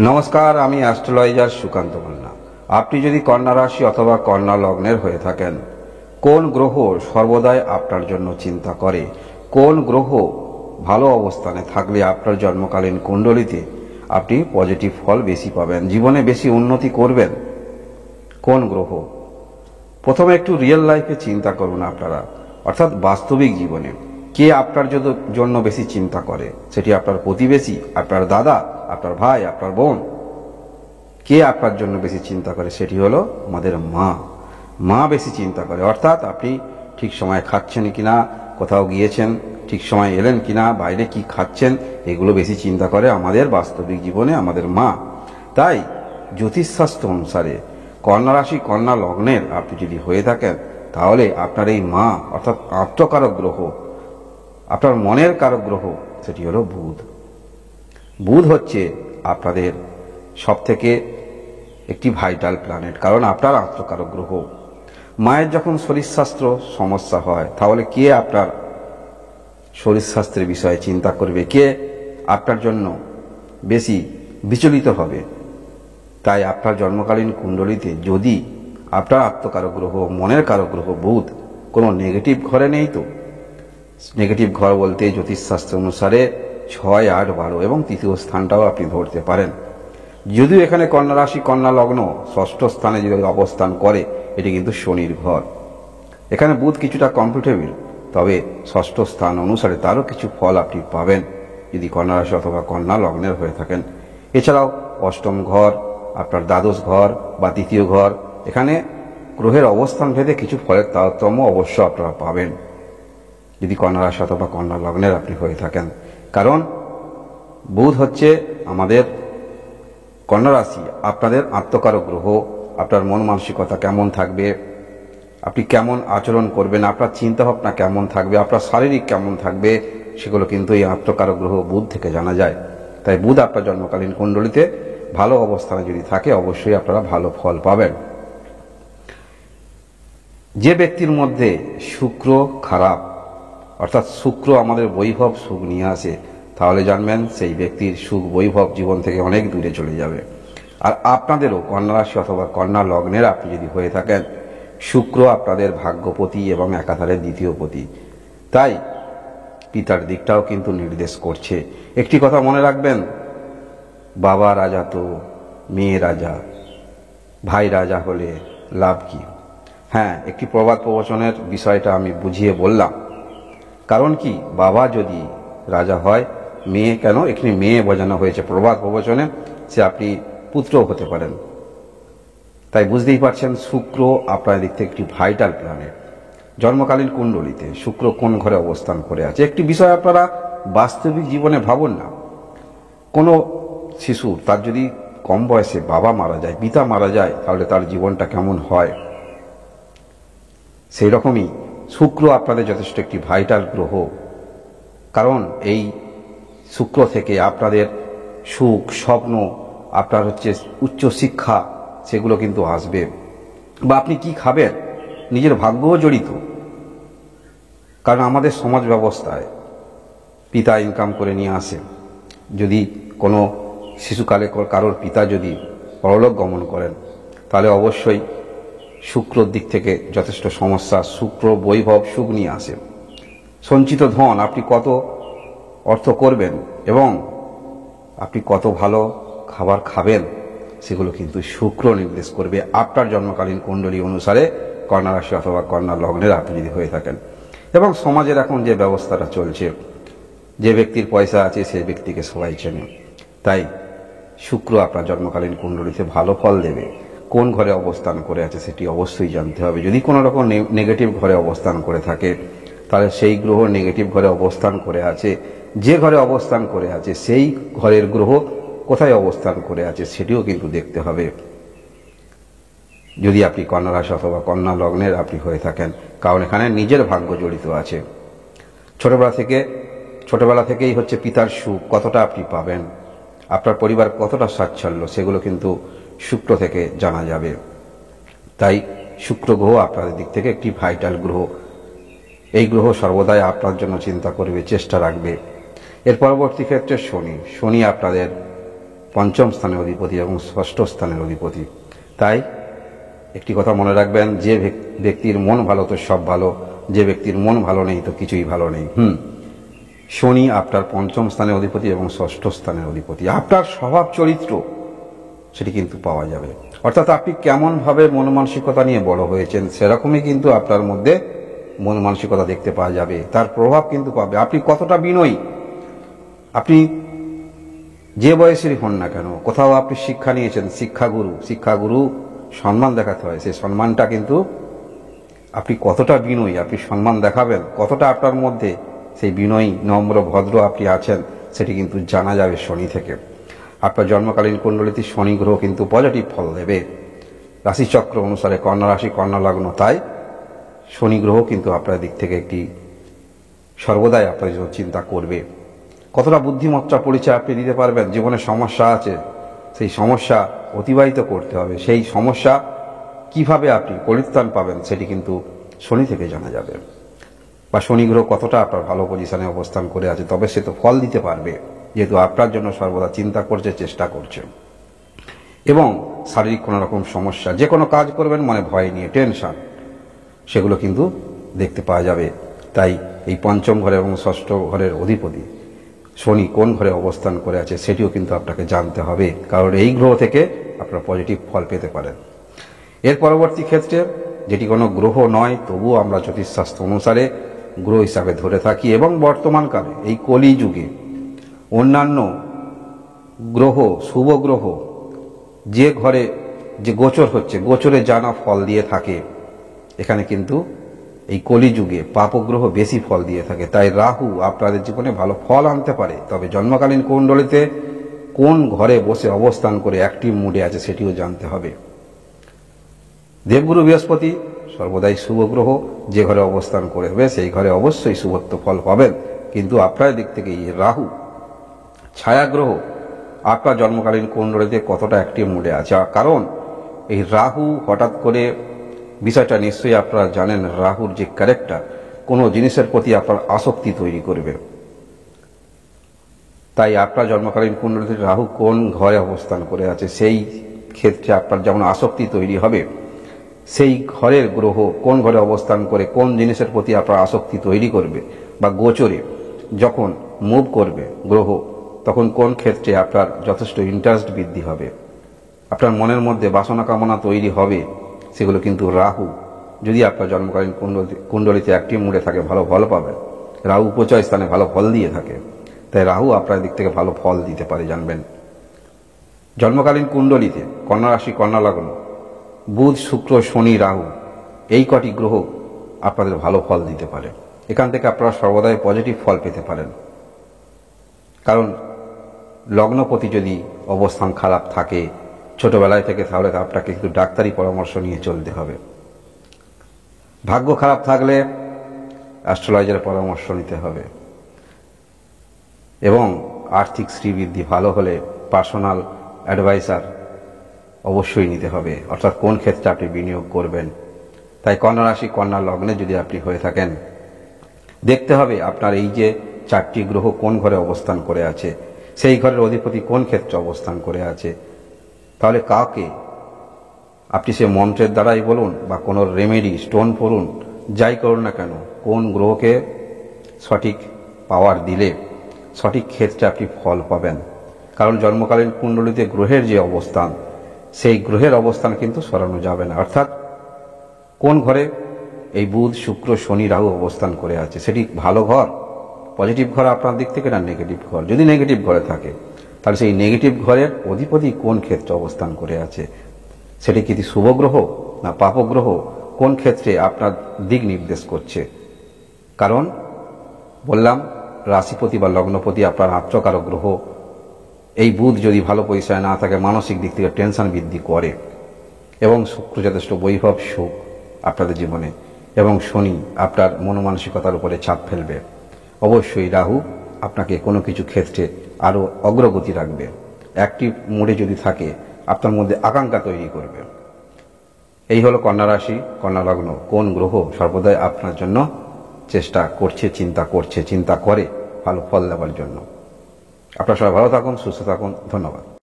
নমস্কার, আমি অ্যাস্ট্রোলজার সুকান্ত কন্যা। আপনি যদি কন্যা রাশি অথবা কন্যা লগ্নের হয়ে থাকেন, কোন গ্রহ সর্বদাই আপনার জন্য চিন্তা করে, কোন গ্রহ ভালো অবস্থানে থাকলে আপনার জন্মকালীন কুণ্ডলিতে আপনি পজিটিভ ফল বেশি পাবেন, জীবনে বেশি উন্নতি করবেন, কোন গ্রহ? প্রথমে একটু রিয়েল লাইফে চিন্তা করুন আপনারা, অর্থাৎ বাস্তবিক জীবনে কে আপনার জন্য বেশি চিন্তা করে। সেটি আপনার প্রতিবেশী, আপনার দাদা, আপনার ভাই, আপনার বোন। কে আপনার জন্য বেশি চিন্তা করে? সেটি হলো আমাদের মা। মা বেশি চিন্তা করে, অর্থাৎ আপনি ঠিক সময় খাচ্ছেন কিনা, কোথাও গিয়েছেন ঠিক সময় এলেন কিনা, বাইরে কি খাচ্ছেন, এগুলো বেশি চিন্তা করে আমাদের বাস্তবিক জীবনে আমাদের মা। তাই জ্যোতিষশাস্ত্র অনুসারে কন্যা রাশি কন্যা লগ্নের আপনি যদি হয়ে থাকেন, তাহলে আপনার এই মা অর্থাৎ আত্মকারক গ্রহ, আপনার মনের কারক গ্রহ, সেটি হলো বুধ। বুধ হচ্ছে আপনাদের সবথেকে একটি ভাইটাল প্ল্যানেট, কারণ আপনার আত্মকারক গ্রহ। মায়ের যখন শরীরস্বাস্থ্য সমস্যা হয়, তাহলে কে আপনার শরীরস্বাস্থ্যের বিষয়ে চিন্তা করবে, কে আপনার জন্য বেশি বিচলিত হবে? তাই আপনার জন্মকালীন কুণ্ডলিতে যদি আপনার আত্মকারক গ্রহ, মনের কারক গ্রহ বুধ কোনো নেগেটিভ ঘরে নেই, তো নেগেটিভ ঘর বলতে জ্যোতিষশাস্ত্র অনুসারে 6, 8, 12 এবং তৃতীয় স্থানটাও আপনি ধরতে পারেন। যদিও এখানে কন্যা রাশি কন্যা লগ্ন ষষ্ঠ স্থানে যদি অবস্থান করে, এটি কিন্তু শনির ঘর। এখানে বুধ কিছুটা কমফোর্টেবল, তবে ষষ্ঠ স্থান অনুসারে তারও কিছু ফল আপনি পাবেন যদি কন্যা রাশি অথবা কন্যা লগ্নের হয়ে থাকেন। এছাড়াও অষ্টম ঘর, আপনার দ্বাদশ ঘর বা তৃতীয় ঘর, এখানে গ্রহের অবস্থান ভেদে কিছু ফলের তারতম্য অবশ্য আপনারা পাবেন যদি কন্যা রাশি অথবা কন্যা লগ্নের আপনি হয়ে থাকেন। কারণ বুধ হচ্ছে আমাদের কন্যা রাশি, আপনাদের আত্মকারক গ্রহ। আপনার মন মানসিকতা কেমন থাকবে, আপনি কেমন আচরণ করবেন, আপনার চিন্তাভাবনা কেমন থাকবে, আপনার শারীরিক কেমন থাকবে, সেগুলো কিন্তু এই আত্মকারক গ্রহ বুধ থেকে জানা যায়। তাই বুধ আপনার জন্মকালীন কুণ্ডলিতে ভালো অবস্থানে যদি থাকে, অবশ্যই আপনারা ভালো ফল পাবেন। যে ব্যক্তির মধ্যে শুক্র খারাপ, অর্থাৎ শুক্র আমাদের বৈভব সুখ নিয়ে আসে, তাহলে জানবেন সেই ব্যক্তির সুখ বৈভব জীবন থেকে অনেক দূরে চলে যাবে। আর আপনাদেরও কন্যা রাশি অথবা কন্যা লগ্নের আপনি যদি হয়ে থাকেন, শুক্র আপনাদের ভাগ্যপতি এবং একাধারে দ্বিতীয় পতি। তাই পিতার দিকটাও কিন্তু নির্দেশ করছে। একটি কথা মনে রাখবেন, বাবা রাজা তো মেয়ে রাজা, ভাই রাজা হলে লাভ কি? হ্যাঁ, একটি প্রবাদ প্রবচনের বিষয়টা আমি বুঝিয়ে বললাম। কারণ কি, বাবা যদি রাজা হয়, মেয়ে কেন, এখানে মেয়ে বোঝানো হয়েছে প্রবাদ প্রবচনে, সে আপনি পুত্রও হতে পারেন। তাই বুঝতেই পারছেন শুক্র আপনার দিক থেকে একটি ভাইটাল প্ল্যানেট। জন্মকালীন কুণ্ডলিতে শুক্র কোন ঘরে অবস্থান করে আছে, একটি বিষয় আপনারা বাস্তবিক জীবনে ভাবুন না। কোনো শিশু, তার যদি কম বয়সে বাবা মারা যায়, পিতা মারা যায়, তাহলে তার জীবনটা কেমন হয়? সেই রকমই শুক্র আপনাদের যথেষ্ট একটি ভাইটাল গ্রহ। কারণ এই শুক্র থেকে আপনাদের সুখ, স্বপ্ন, আপনার হচ্ছে উচ্চ শিক্ষা, সেগুলো কিন্তু আসবে। বা আপনি কি খাবেন, নিজের ভাগ্যও জড়িত। কারণ আমাদের সমাজ ব্যবস্থায় পিতা ইনকাম করে নিয়ে আসে। যদি কোনো শিশুকালে কারোর পিতা যদি পরলোক গমন করেন, তাহলে অবশ্যই শুক্রর দিক থেকে যথেষ্ট সমস্যা। শুক্র বৈভব সুখ নিয়ে আসে। সঞ্চিত ধন, আপনি কত অর্থ করবেন এবং আপনি কত ভালো খাবার খাবেন, সেগুলো কিন্তু শুক্র নির্দেশ করবে আপনার জন্মকালীন কুণ্ডলী অনুসারে কন্যা রাশি অথবা কন্যা লগ্নের আপনি যদি হয়ে থাকেন। এবং সমাজের এখন যে ব্যবস্থাটা চলছে, যে ব্যক্তির পয়সা আছে সেই ব্যক্তিকে সবাই চেনে। তাই শুক্র আপনার জন্মকালীন কুণ্ডলীতে ভালো ফল দেবে। কোন ঘরে অবস্থান করে আছে সেটি অবশ্যই জানতে হবে। যদি কোনো রকম নেগেটিভ ঘরে অবস্থান করে থাকে, তাহলে সেই গ্রহ নেগেটিভ ঘরে অবস্থান করে আছে, যে ঘরে অবস্থান করে আছে সেই ঘরের গ্রহ কোথায় অবস্থান করে আছে সেটিও কিন্তু দেখতে হবে, যদি আপনি কন্যা রাশি অথবা কন্যা লগ্নের আপনি হয়ে থাকেন। কারণ এখানে নিজের ভাগ্য জড়িত আছে। ছোটবেলা থেকেই হচ্ছে পিতার সুখ কতটা আপনি পাবেন, আপনার পরিবার কতটা স্বাচ্ছল্য, সেগুলো কিন্তু শুক্র থেকে জানা যাবে। তাই শুক্র গ্রহ আপনাদের দিক থেকে একটি ভাইটাল গ্রহ। এই গ্রহ সর্বদাই আপনার জন্য চিন্তা করবে, চেষ্টা রাখবে। এর পরবর্তী ক্ষেত্রে শনি আপনাদের পঞ্চম স্থানের অধিপতি এবং ষষ্ঠ স্থানের অধিপতি। তাই একটি কথা মনে রাখবেন, যে ব্যক্তির মন ভালো তো সব ভালো, যে ব্যক্তির মন ভালো নেই তো কিছুই ভালো নেই। শনি আপনার পঞ্চম স্থানের অধিপতি এবং ষষ্ঠ স্থানের অধিপতি। আপনার স্বভাব চরিত্র সেটি কিন্তু পাওয়া যাবে, অর্থাৎ আপনি কেমনভাবে মন মানসিকতা নিয়ে বড় হয়েছেন সেরকমই কিন্তু আপনার মধ্যে মন মানসিকতা দেখতে পাওয়া যাবে, তার প্রভাব কিন্তু পাবে। আপনি কতটা বিনয়ী, আপনি যে বয়সেরই হন না কেন, কোথাও আপনি শিক্ষা নিয়েছেন, শিক্ষাগুরু সম্মান দেখাতে হয়, সেই সম্মানটা কিন্তু আপনি কতটা বিনয়ী, আপনি সম্মান দেখাবেন, কতটা আপনার মধ্যে সেই বিনয়ী নম্র ভদ্র আপনি আছেন, সেটি কিন্তু জানা যাবে শনি থেকে। আপনার জন্মকালীন কুণ্ডলিতে শনি গ্রহ কিন্তু পজিটিভ ফল দেবে রাশিচক্র অনুসারে, কন্যা রাশি কন্যা লগ্ন। তাই শনি গ্রহ কিন্তু আপনার দিক থেকে একটি সর্বদাই আপনার জন্য চিন্তা করবে। কতটা বুদ্ধিমত্তা পরিচয় আপনি দিতে পারবেন, জীবনে সমস্যা আছে, সেই সমস্যা অতিবাহিত করতে হবে, সেই সমস্যা কিভাবে আপনি পরিত্রাণ পাবেন সেটি কিন্তু শনি থেকে জানা যাবে। বা শনি গ্রহ কতটা আপনার ভালো পজিশনে অবস্থান করে আছে, তবে সে তো ফল দিতে পারবে, যেহেতু আপনার জন্য সর্বদা চিন্তা করছে, চেষ্টা করছে। এবং শারীরিক কোনো রকম সমস্যা, যে কোনো কাজ করবেন মানে ভয় নিয়ে, টেনশন, সেগুলো কিন্তু দেখতে পাওয়া যাবে। তাই এই পঞ্চম ঘরে এবং ষষ্ঠ ঘরের অধিপতি শনি কোন ঘরে অবস্থান করে আছে সেটিও কিন্তু আপনাকে জানতে হবে, কারণ এই গ্রহ থেকে আপনারা পজিটিভ ফল পেতে পারেন। এর পরবর্তী ক্ষেত্রে, যেটি কোনো গ্রহ নয় তবুও আমরা জ্যোতিষশাস্ত্র অনুসারে গ্রহ হিসাবে ধরে থাকি, এবং বর্তমানকালে এই কলি যুগে অন্যান্য গ্রহ, শুভ গ্রহ যে ঘরে যে গোচর হচ্ছে, গোচরে জানা ফল দিয়ে থাকে, এখানে কিন্তু এই কলিযুগে পাপগ্রহ বেশি ফল দিয়ে থাকে। তাই রাহু আপনাদের জীবনে ভালো ফল আনতে পারে, তবে জন্মকালীন কুণ্ডলিতে কোন ঘরে বসে অবস্থান করে অ্যাক্টিভ মুডে আছে সেটিও জানতে হবে। দেবগুরু বৃহস্পতি সর্বদাই শুভ গ্রহ, যে ঘরে অবস্থান করবে সেই ঘরে অবশ্যই শুভত্ব ফল পাবেন। কিন্তু আপনার দিক থেকে এই রাহু ছায়া গ্রহ আপনার জন্মকালীন কুণ্ডলিতে কতটা অ্যাক্টিভ মুডে আছে, কারণ এই রাহু হঠাৎ করে, বিষয়টা নিশ্চয়ই আপনারা জানেন, রাহুর যে ক্যারেক্টার, কোনো জিনিসের প্রতি আপনার আসক্তি তৈরি করবে। তাই আপনার জন্মকালীন কুণ্ডলিতে রাহু কোন ঘরে অবস্থান করে আছে সেই ক্ষেত্রে আপনার যেমন আসক্তি তৈরি হবে, সেই ঘরের গ্রহ কোন ঘরে অবস্থান করে কোন জিনিসের প্রতি আপনার আসক্তি তৈরি করবে, বা গোচরে যখন মুভ করবে গ্রহ, তখন কোন ক্ষেত্রে আপনার যথেষ্ট ইন্টারেস্ট বৃদ্ধি হবে, আপনার মনের মধ্যে বাসনা কামনা তৈরি হবে, সেগুলো কিন্তু রাহু যদি আপনার জন্মকালীন কুণ্ডলিতে অ্যাক্টিভ মুডে থাকে ভালো ফল পাবেন। রাহু উপচয় স্থানে ভালো ফল দিয়ে থাকে, তাই রাহু আপনার দিক থেকে ভালো ফল দিতে পারে, জানবেন। জন্মকালীন কুণ্ডলিতে কন্যা রাশি কন্যা লগ্ন, বুধ শুক্র শনি রাহু এই কটি গ্রহ আপনাদের ভালো ফল দিতে পারে। এখান থেকে আপনারা সর্বদাই পজিটিভ ফল পেতে পারেন, কারণ লগ্নপতি যদি অবস্থান খারাপ থাকে ছোটবেলায় থেকে, তাহলে আপনাকে কিন্তু ডাক্তারি পরামর্শ নিয়ে চলতে হবে। ভাগ্য খারাপ থাকলে অ্যাস্ট্রোলজারের পরামর্শ নিতে হবে, এবং আর্থিক শ্রীবৃদ্ধি ভালো হলে পার্সোনাল অ্যাডভাইসার অবশ্যই নিতে হবে, অর্থাৎ কোন ক্ষেত্রে আপনি বিনিয়োগ করবেন। তাই কন্যা রাশি কন্যা লগ্নে যদি আপনি হয়ে থাকেন, দেখতে হবে আপনার এই যে চারটি গ্রহ কোন ঘরে অবস্থান করে আছে, সেই ঘরের অধিপতি কোন ক্ষেত্রে অবস্থান করে আছে। তাহলে কাউকে আপনি সে মন্ত্রের দ্বারাই বলুন বা কোনো রেমেডি স্টোন পড়ুন, যাই করুন না কেন, কোন গ্রহকে সঠিক পাওয়ার দিলে সঠিক ক্ষেত্রে আপনি ফল পাবেন। কারণ জন্মকালীন কুণ্ডলিতে গ্রহের যে অবস্থান, সেই গ্রহের অবস্থান কিন্তু সরানো যাবে না। অর্থাৎ কোন ঘরে এই বুধ শুক্র শনি রাহু অবস্থান করে আছে, সেটি ভালো ঘর, পজিটিভ ঘর আপনার দিক থেকে, না নেগেটিভ ঘর। যদি নেগেটিভ ঘরে থাকে, তাহলে সেই নেগেটিভ ঘরের অধিপতি কোন ক্ষেত্রে অবস্থান করে আছে, সেটি কি শুভ গ্রহ না পাপগ্রহ, কোন ক্ষেত্রে আপনার দিক নির্দেশ করছে। কারণ বললাম, রাশিপতি বা লগ্নপতি আপনার আত্মকারক গ্রহ। এই বুধ যদি ভালো পয়সায় না থাকে, মানসিক দিক থেকে টেনশন বৃদ্ধি করে, এবং শুক্র যথেষ্ট বৈভব সুখ আপনাদের জীবনে, এবং শনি আপনার মনোমানসিকতার উপরে চাপ ফেলবে। অবশ্যই রাহু আপনাকে কোনো কিছু ক্ষেত্রে আরও অগ্রগতি রাখবে, অ্যাক্টিভ মুডে যদি থাকে আপনার মধ্যে আকাঙ্ক্ষা তৈরি করবে। এই হলো কন্যা রাশি কন্যা লগ্ন, কোন গ্রহ সর্বদাই আপনার জন্য চেষ্টা করছে, চিন্তা করে ভালো ফল দেওয়ার জন্য। আপনারা সবাই ভালো থাকুন, সুস্থ থাকুন, ধন্যবাদ।